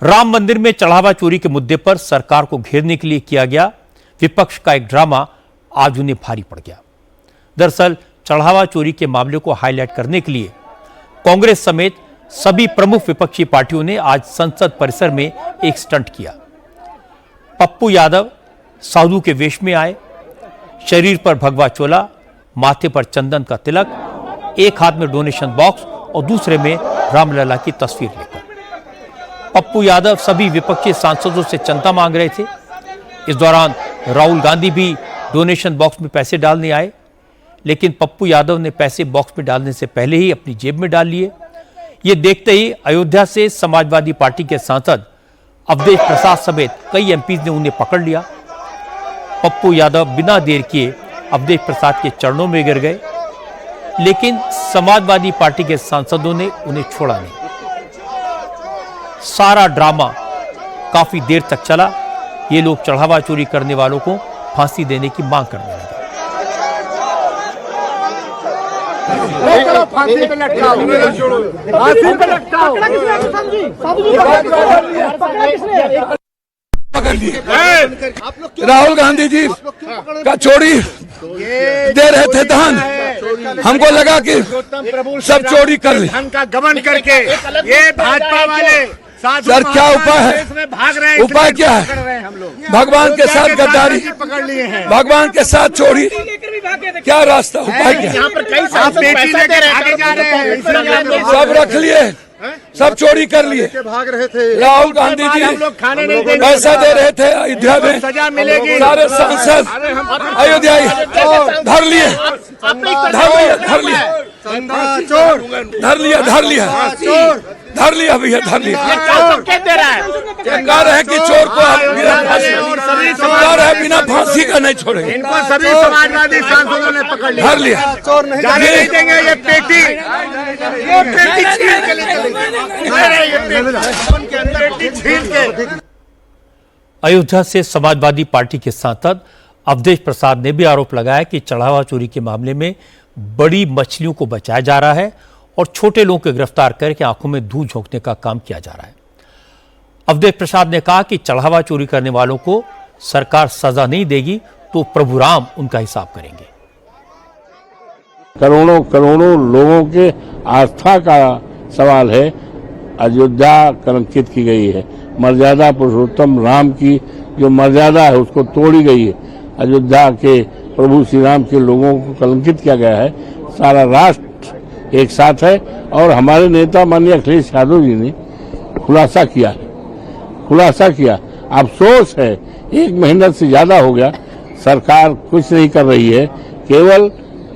राम मंदिर में चढ़ावा चोरी के मुद्दे पर सरकार को घेरने के लिए किया गया विपक्ष का एक ड्रामा आज उन्हें भारी पड़ गया। दरअसल चढ़ावा चोरी के मामले को हाईलाइट करने के लिए कांग्रेस समेत सभी प्रमुख विपक्षी पार्टियों ने आज संसद परिसर में एक स्टंट किया। पप्पू यादव साधु के वेश में आए, शरीर पर भगवा चोला, माथे पर चंदन का तिलक, एक हाथ में डोनेशन बॉक्स और दूसरे में रामलला की तस्वीर लेकर पप्पू यादव सभी विपक्षी सांसदों से चंदा मांग रहे थे। इस दौरान राहुल गांधी भी डोनेशन बॉक्स में पैसे डालने आए, लेकिन पप्पू यादव ने पैसे बॉक्स में डालने से पहले ही अपनी जेब में डाल लिए। ये देखते ही अयोध्या से समाजवादी पार्टी के सांसद अवधेश प्रसाद समेत कई एमपीज ने उन्हें पकड़ लिया। पप्पू यादव बिना देर किए अवधेश प्रसाद के चरणों में गिर गए, लेकिन समाजवादी पार्टी के सांसदों ने उन्हें छोड़ा नहीं। सारा ड्रामा काफी देर तक चला। ये लोग चढ़ावा चोरी करने वालों को फांसी देने की मांग करने लगे। राहुल गांधी जी का चोरी दे रहे थे दान, हमको लगा कि सब चोरी कर ले। धन का गबन करके ये भाजपा वाले सर क्या उपाय है? भाग रहे हैं। उपाय क्या है? भगवान के साथ गद्दारी, पकड़ लिए हैं। भगवान के साथ चोरी, क्या रास्ता? उपाय क्या? यहाँ पर कई आगे जा रहे हैं, सब रख लिए, सब चोरी कर लिए। भाग रहे थे। राहुल गांधी जी हम लोग खाने नहीं देंगे, पैसा दे रहे थे अयोध्या में, सजा मिलेगी। सारे सांसद अयोध्याई धर लिए, धर लिया भैया, धर लिया। दे रहा है, कह रहे हैं कि चोर को बिना फांसी का नहीं छोड़ेंगे। इनको सभी समाजवादी सांसदों ने पकड़ लिया, धर लिया। चोर नहीं देंगे। ये पेटी छीन के लेके अयोध्या से समाजवादी पार्टी के सांसद अवधेश प्रसाद ने भी आरोप लगाया कि चढ़ावा चोरी के मामले में बड़ी मछलियों को बचाया जा रहा है और छोटे लोगों को गिरफ्तार करके आंखों में धूल झोंकने का काम किया जा रहा है। अवधेश प्रसाद ने कहा कि चढ़ावा चोरी करने वालों को सरकार सजा नहीं देगी तो प्रभु राम उनका हिसाब करेंगे। करोड़ों करोड़ों लोगों के आस्था का सवाल है। अयोध्या कलंकित की गई है, मर्यादा पुरुषोत्तम राम की जो मर्यादा है उसको तोड़ी गई है। अयोध्या के प्रभु श्री राम के लोगों को कलंकित किया गया है। सारा राष्ट्र एक साथ है और हमारे नेता माननीय अखिलेश यादव जी ने खुलासा किया। अफसोस है 1 महीना से ज्यादा हो गया, सरकार कुछ नहीं कर रही है, केवल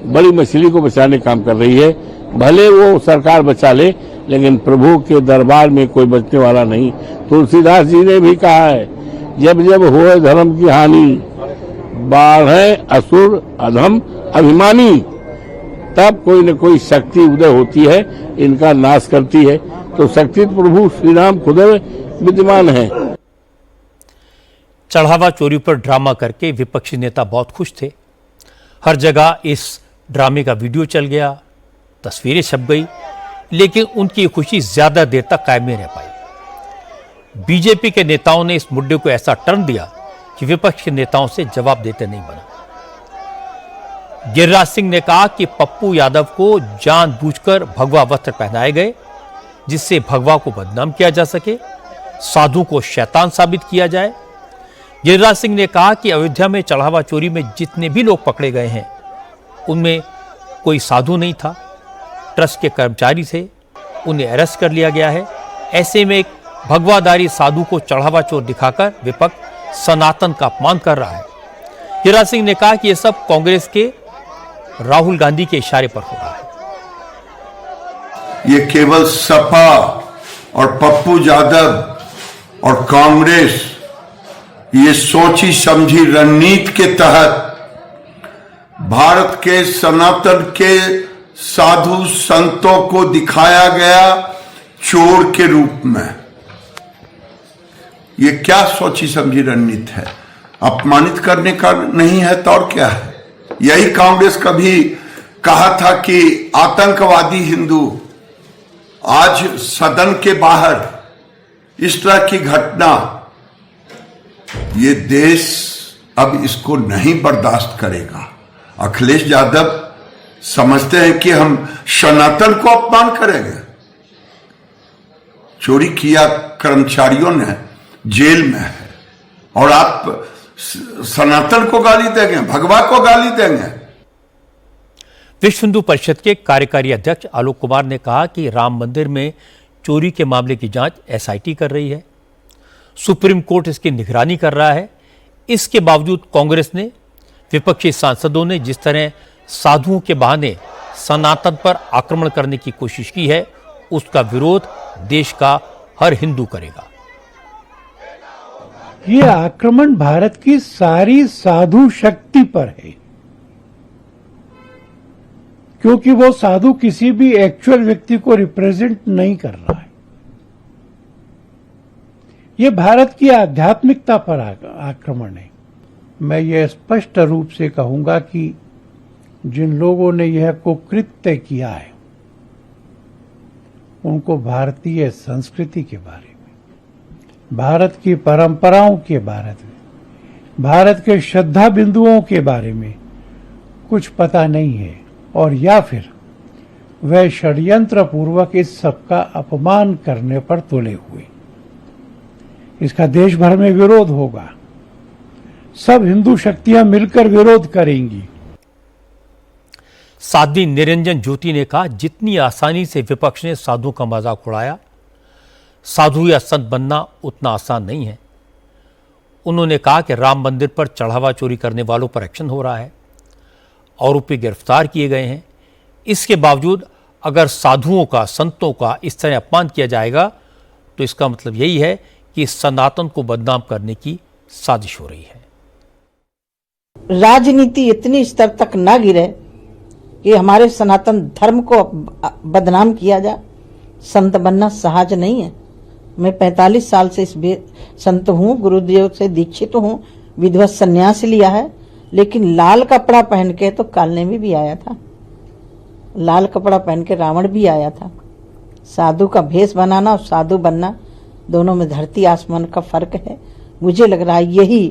बड़ी मछली को बचाने काम कर रही है। भले वो सरकार बचा ले, लेकिन प्रभु के दरबार में कोई बचने वाला नहीं। तुलसीदास जी ने भी कहा है, जब जब होए धर्म की हानि, बाढ़े असुर अधम अभिमानी, तब कोई न कोई शक्ति उदय होती है, इनका नाश करती है। तो शक्ति प्रभु श्री राम खुद विद्यमान है। चढ़ावा चोरी पर ड्रामा करके विपक्षी नेता बहुत खुश थे। हर जगह इस ड्रामे का वीडियो चल गया, तस्वीरें छप गई, लेकिन उनकी खुशी ज्यादा देर तक कायम नहीं रह पाई। बीजेपी के नेताओं ने इस मुद्दे को ऐसा टर्न दिया कि विपक्ष के नेताओं से जवाब देते नहीं बना। गिरिराज सिंह ने कहा कि पप्पू यादव को जानबूझकर भगवा वस्त्र पहनाए गए जिससे भगवा को बदनाम किया जा सके, साधु को शैतान साबित किया जाए। गिरिराज सिंह ने कहा कि अयोध्या में चढ़ावा चोरी में जितने भी लोग पकड़े गए हैं उनमें कोई साधु नहीं था, ट्रस्ट के कर्मचारी थे, उन्हें अरेस्ट कर लिया गया है। ऐसे में एक भगवाधारी साधु को चढ़ावा चोर दिखाकर विपक्ष सनातन का अपमान कर रहा है। गिरिराज सिंह ने कहा कि यह सब कांग्रेस के राहुल गांधी के इशारे पर हो रहा है। ये केवल सपा और पप्पू यादव और कांग्रेस ये सोची समझी रणनीति के तहत भारत के सनातन के साधु संतों को दिखाया गया चोर के रूप में। ये क्या सोची समझी रणनीति है? अपमानित करने का नहीं है तो और क्या है? यही कांग्रेस कभी कहा था कि आतंकवादी हिंदू, आज सदन के बाहर इस तरह की घटना ये देश अब इसको नहीं बर्दाश्त करेगा। अखिलेश यादव समझते हैं कि हम सनातन को अपमान करेंगे। चोरी किया कर्मचारियों ने जेल में है और आप सनातन को गाली देंगे, भगवा को गाली देंगे। विश्व हिंदू परिषद के कार्यकारी अध्यक्ष आलोक कुमार ने कहा कि राम मंदिर में चोरी के मामले की जांच एसआईटी कर रही है, सुप्रीम कोर्ट इसकी निगरानी कर रहा है। इसके बावजूद कांग्रेस ने, विपक्षी सांसदों ने जिस तरह साधुओं के बहाने सनातन पर आक्रमण करने की कोशिश की है, उसका विरोध देश का हर हिंदू करेगा। ये आक्रमण भारत की सारी साधु शक्ति पर है, क्योंकि वो साधु किसी भी एक्चुअल व्यक्ति को रिप्रेजेंट नहीं कर रहा है। ये भारत की आध्यात्मिकता पर आक्रमण है। मैं ये स्पष्ट रूप से कहूंगा कि जिन लोगों ने यह कुकृत्य किया है, उनको भारतीय संस्कृति के बारे में, भारत की परंपराओं के बारे में, भारत के श्रद्धा बिंदुओं के बारे में कुछ पता नहीं है, और या फिर वह षड्यंत्र पूर्वक इस सबका अपमान करने पर तुले हुए। इसका देश भर में विरोध होगा, सब हिंदू शक्तियां मिलकर विरोध करेंगी। साध्वी निरंजन ज्योति ने कहा, जितनी आसानी से विपक्ष ने साधु का मजाक उड़ाया, साधु या संत बनना उतना आसान नहीं है। उन्होंने कहा कि राम मंदिर पर चढ़ावा चोरी करने वालों पर एक्शन हो रहा है, आरोपी गिरफ्तार किए गए हैं। इसके बावजूद अगर साधुओं का, संतों का इस तरह अपमान किया जाएगा तो इसका मतलब यही है कि सनातन को बदनाम करने की साजिश हो रही है। राजनीति इतनी स्तर तक ना गिरे कि हमारे सनातन धर्म को बदनाम किया जाए। संत बनना सहज नहीं है। मैं 45 साल से इस संत हूँ, गुरुदेव से दीक्षित हूँ, विधिवत संन्यास लिया है, लेकिन लाल कपड़ा पहन के तो कालने में भी आया था, लाल कपड़ा पहन के रावण भी आया था। साधु का भेष बनाना और साधु बनना दोनों में धरती आसमान का फर्क है। मुझे लग रहा है यही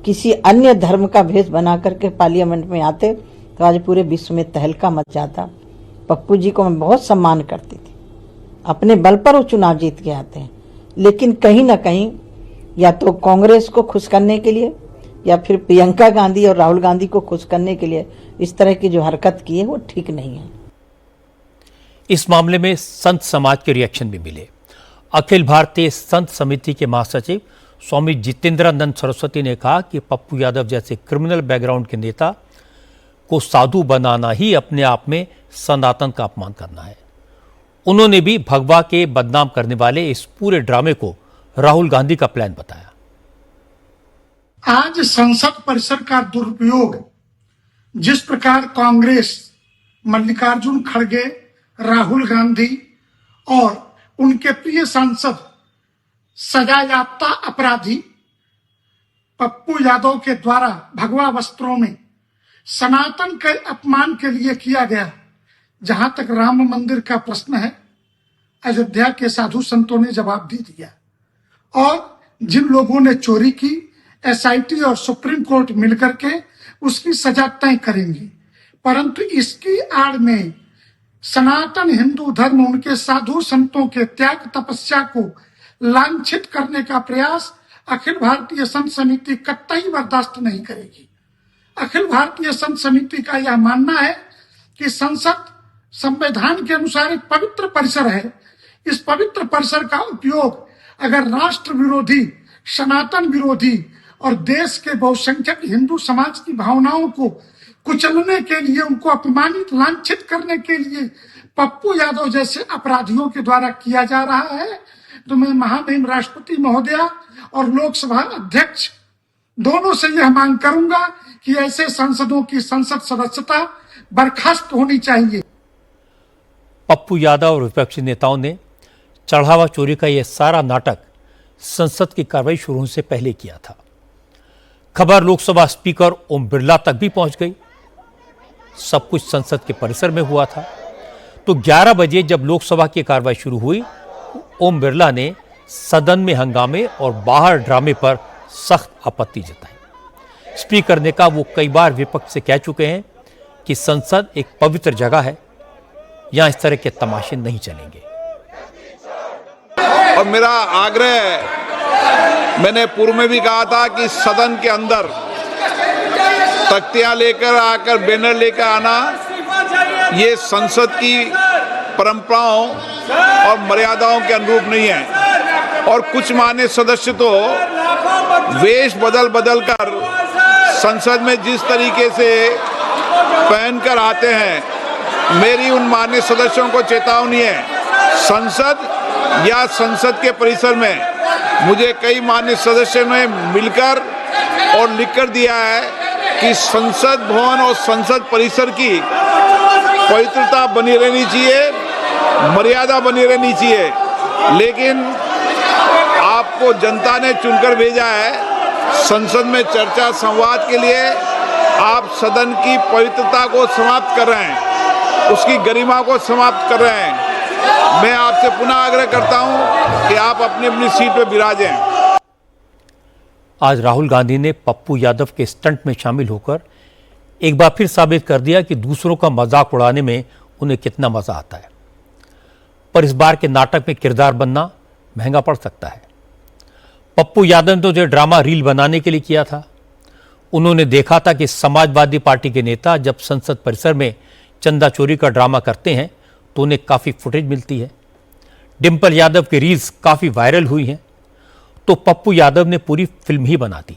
किसी अन्य धर्म का भेष बना करके पार्लियामेंट में आते तो आज पूरे विश्व में तहलका मच जाता। पप्पू जी को मैं बहुत सम्मान करती थी, अपने बल पर वो चुनाव जीत के आते हैं, लेकिन कहीं ना कहीं या तो कांग्रेस को खुश करने के लिए या फिर प्रियंका गांधी और राहुल गांधी को खुश करने के लिए इस तरह की जो हरकत की है वो ठीक नहीं है। इस मामले में संत समाज के रिएक्शन भी मिले। अखिल भारतीय संत समिति के महासचिव स्वामी जितेंद्रानंद सरस्वती ने कहा कि पप्पू यादव जैसे क्रिमिनल बैकग्राउंड के नेता को साधु बनाना ही अपने आप में सनातन का अपमान करना है। उन्होंने भी भगवा के बदनाम करने वाले इस पूरे ड्रामे को राहुल गांधी का प्लान बताया। आज संसद परिसर का दुरुपयोग जिस प्रकार कांग्रेस, मल्लिकार्जुन खड़गे, राहुल गांधी और उनके प्रिय सांसद सजायाफ्ता अपराधी पप्पू यादव के द्वारा भगवा वस्त्रों में सनातन के अपमान के लिए किया गया। जहां तक राम मंदिर का प्रश्न है, अयोध्या के साधु संतों ने जवाब दे दिया, और जिन लोगों ने चोरी की, एसआईटी और सुप्रीम कोर्ट मिलकर के उसकी सजा तय करेंगी। परंतु इसकी आड़ में सनातन हिंदू धर्म, उनके साधु संतों के त्याग तपस्या को लांछित करने का प्रयास अखिल भारतीय संत समिति कतई बर्दाश्त नहीं करेगी। अखिल भारतीय संत समिति का यह मानना है कि संसद संविधान के अनुसार एक पवित्र परिसर है। इस पवित्र परिसर का उपयोग अगर राष्ट्र विरोधी, सनातन विरोधी और देश के बहुसंख्यक हिंदू समाज की भावनाओं को कुचलने के लिए, उनको अपमानित, लांछित करने के लिए पप्पू यादव जैसे अपराधियों के द्वारा किया जा रहा है, तो मैं महामहिम राष्ट्रपति महोदया और लोकसभा अध्यक्ष दोनों से यह मांग करूंगा कि ऐसे सांसदों की संसद सदस्यता बर्खास्त होनी चाहिए। पप्पू यादव और विपक्षी नेताओं ने चढ़ावा चोरी का यह सारा नाटक संसद की कार्रवाई शुरू होने से पहले किया था। खबर लोकसभा स्पीकर ओम बिरला तक भी पहुंच गई। सब कुछ संसद के परिसर में हुआ था। तो 11 बजे जब लोकसभा की कार्रवाई शुरू हुई, ओम बिरला ने सदन में हंगामे और बाहर ड्रामे पर सख्त आपत्ति जताई। स्पीकर ने कहा वो कई बार विपक्ष से कह चुके हैं कि संसद एक पवित्र जगह है, यहां इस तरह के तमाशे नहीं चलेंगे। और मेरा आग्रह है, मैंने पूर्व में भी कहा था कि सदन के अंदर तख्तियां लेकर आकर बैनर लेकर आना ये संसद की परंपराओं और मर्यादाओं के अनुरूप नहीं है। और कुछ मान्य सदस्य तो वेश बदल बदल कर संसद में जिस तरीके से पहनकर आते हैं, मेरी उन मान्य सदस्यों को चेतावनी है। संसद या संसद के परिसर में मुझे कई मान्य सदस्यों ने मिलकर और लिखकर दिया है कि संसद भवन और संसद परिसर की पवित्रता बनी रहनी चाहिए, मर्यादा बनी रहनी चाहिए। लेकिन आपको जनता ने चुनकर भेजा है संसद में चर्चा संवाद के लिए, आप सदन की पवित्रता को समाप्त कर रहे हैं, उसकी गरिमा को समाप्त कर रहे हैं। मैं आपसे पुनः आग्रह करता हूं कि आप अपनी अपनी सीट पर विराजें। आज राहुल गांधी ने पप्पू यादव के स्टंट में शामिल होकर एक बार फिर साबित कर दिया कि दूसरों का मजाक उड़ाने में उन्हें कितना मजा आता है। पर इस बार के नाटक में किरदार बनना महंगा पड़ सकता है। पप्पू यादव ने तो जो ड्रामा रील बनाने के लिए किया था, उन्होंने देखा था कि समाजवादी पार्टी के नेता जब संसद परिसर में चंदा चोरी का ड्रामा करते हैं तो उन्हें काफ़ी फुटेज मिलती है। डिम्पल यादव की रील्स काफ़ी वायरल हुई हैं, तो पप्पू यादव ने पूरी फिल्म ही बना दी।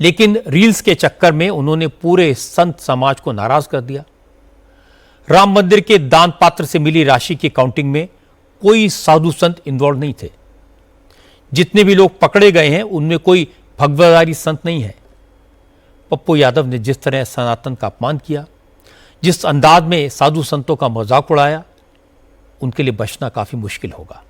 लेकिन रील्स के चक्कर में उन्होंने पूरे संत समाज को नाराज कर दिया। राम मंदिर के दान पात्र से मिली राशि की काउंटिंग में कोई साधु संत इन्वॉल्व नहीं थे। जितने भी लोग पकड़े गए हैं उनमें कोई भगवाधारी संत नहीं है। पप्पू यादव ने जिस तरह सनातन का अपमान किया, जिस अंदाज में साधु संतों का मजाक उड़ाया, उनके लिए बचना काफी मुश्किल होगा।